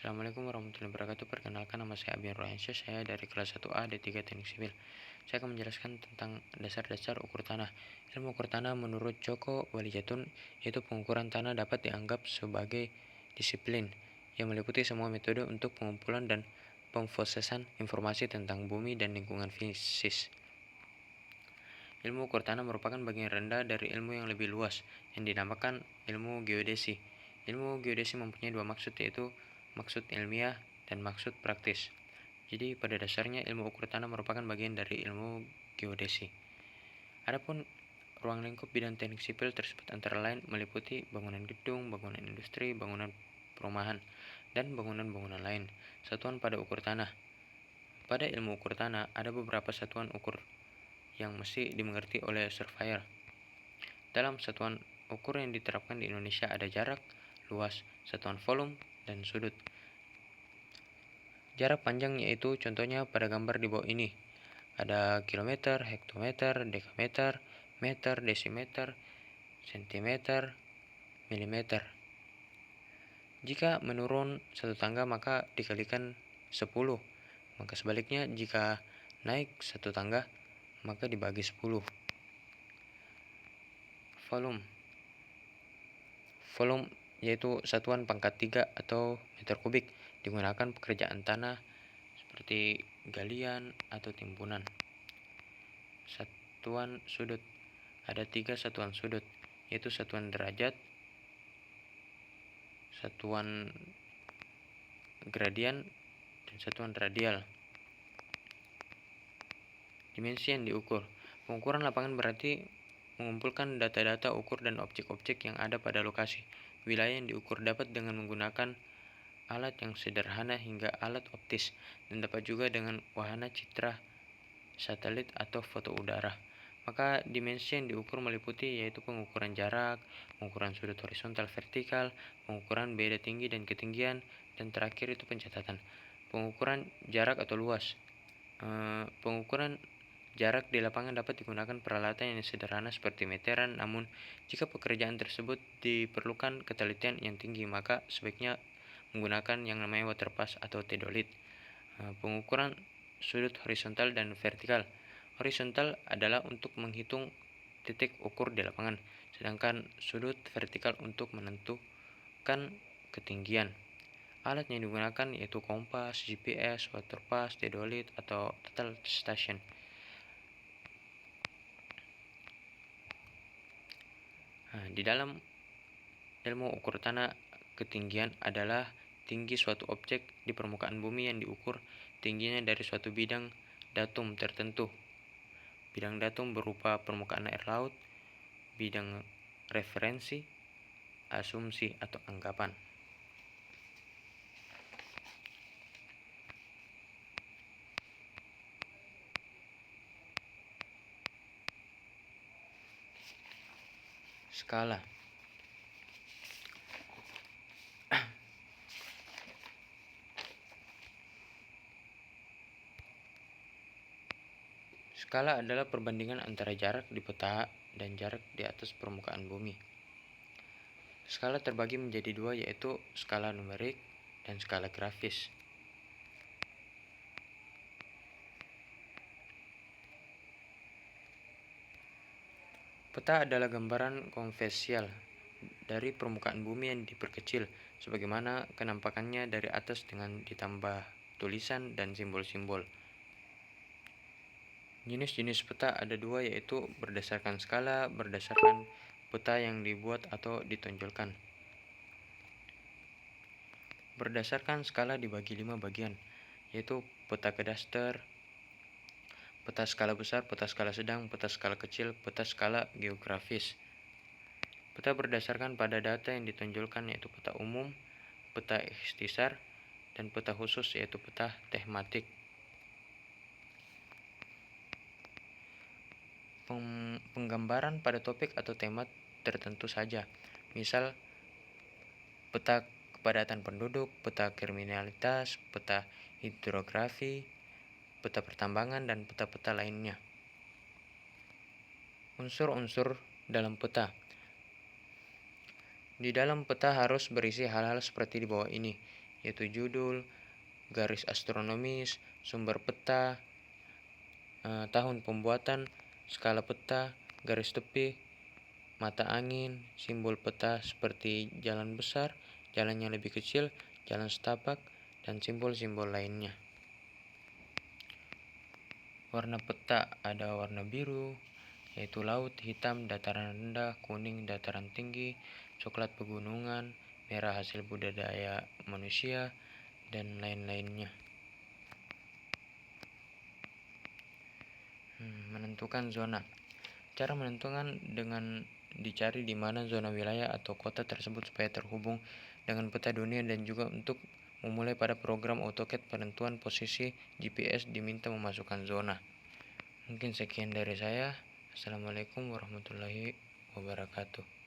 Assalamualaikum warahmatullahi wabarakatuh. Perkenalkan, nama saya Abian Royansyah. Saya dari kelas 1A D3 Teknik Sipil. Saya akan menjelaskan tentang dasar-dasar ukur tanah. Ilmu ukur tanah menurut Joko Walijatun yaitu pengukuran tanah dapat dianggap sebagai disiplin yang meliputi semua metode untuk pengumpulan dan pemrosesan informasi tentang bumi dan lingkungan fisis. Ilmu ukur tanah merupakan bagian rendah dari ilmu yang lebih luas yang dinamakan ilmu geodesi. Ilmu geodesi mempunyai dua maksud, yaitu maksud ilmiah dan maksud praktis. Jadi pada dasarnya ilmu ukur tanah merupakan bagian dari ilmu geodesi. Adapun ruang lingkup bidang teknik sipil tersebut antara lain meliputi bangunan gedung, bangunan industri, bangunan perumahan, dan bangunan-bangunan lain. Satuan pada ukur tanah. Pada ilmu ukur tanah ada beberapa satuan ukur yang mesti dimengerti oleh surveyor. Dalam satuan ukur yang diterapkan di Indonesia ada jarak, luas, satuan volume, dan sudut. Jarak panjang yaitu contohnya pada gambar di bawah ini. Ada kilometer, hektometer, dekameter, meter, desimeter, sentimeter, milimeter. Jika menurun satu tangga maka dikalikan 10. Maka sebaliknya jika naik satu tangga maka dibagi 10. Volume yaitu satuan pangkat 3 atau meter kubik, digunakan pekerjaan tanah seperti galian atau timbunan. Satuan sudut. Ada 3 satuan sudut, yaitu satuan derajat, satuan gradian, dan satuan radial. Dimensi yang diukur. Pengukuran lapangan berarti mengumpulkan data-data ukur dan objek-objek yang ada pada lokasi. Wilayah yang diukur dapat dengan menggunakan alat yang sederhana hingga alat optis, dan dapat juga dengan wahana citra satelit atau foto udara. Maka dimensi yang diukur meliputi yaitu pengukuran jarak, pengukuran sudut horizontal vertikal, pengukuran beda tinggi dan ketinggian, dan terakhir itu pencatatan. Pengukuran jarak atau luas. Pengukuran jarak di lapangan dapat digunakan peralatan yang sederhana seperti meteran, namun jika pekerjaan tersebut diperlukan ketelitian yang tinggi, maka sebaiknya menggunakan yang namanya water pass atau tedolit. Pengukuran sudut horizontal dan vertikal. Horizontal adalah untuk menghitung titik ukur di lapangan, sedangkan sudut vertikal untuk menentukan ketinggian. Alat yang digunakan yaitu kompas, GPS, water pass, tedolit, atau total station. Di dalam ilmu ukur tanah, ketinggian adalah tinggi suatu objek di permukaan bumi yang diukur tingginya dari suatu bidang datum tertentu. Bidang datum berupa permukaan air laut, bidang referensi, asumsi atau anggapan. Skala. Skala adalah perbandingan antara jarak di peta dan jarak di atas permukaan bumi. Skala terbagi menjadi dua, yaitu skala numerik dan skala grafis. Peta adalah gambaran konvensional dari permukaan bumi yang diperkecil sebagaimana kenampakannya dari atas dengan ditambah tulisan dan simbol-simbol. Jenis-jenis peta ada dua, yaitu berdasarkan skala, berdasarkan peta yang dibuat atau ditonjolkan. Berdasarkan skala dibagi 5 bagian, yaitu peta kadaster, peta skala besar, peta skala sedang, peta skala kecil, peta skala geografis. Peta berdasarkan pada data yang ditonjolkan yaitu peta umum, peta ikhtisar, dan peta khusus yaitu peta tematik. Penggambaran pada topik atau tema tertentu saja. Misal peta kepadatan penduduk, peta kriminalitas, peta hidrografi, peta pertambangan, dan peta-peta lainnya. Unsur-unsur dalam peta. Di dalam peta harus berisi hal-hal seperti di bawah ini, yaitu judul, garis astronomis, sumber peta, tahun pembuatan, skala peta, garis tepi, mata angin, simbol peta seperti jalan besar, jalan yang lebih kecil, jalan setapak, dan simbol-simbol lainnya. Warna peta ada warna biru, yaitu laut, hitam, dataran rendah, kuning, dataran tinggi, coklat pegunungan, merah hasil budidaya manusia, dan lain-lainnya. Menentukan zona. Cara menentukan dengan dicari di mana zona wilayah atau kota tersebut supaya terhubung dengan peta dunia, dan juga untuk memulai pada program AutoCAD penentuan posisi GPS diminta memasukkan zona. Mungkin sekian dari saya. Assalamualaikum warahmatullahi wabarakatuh.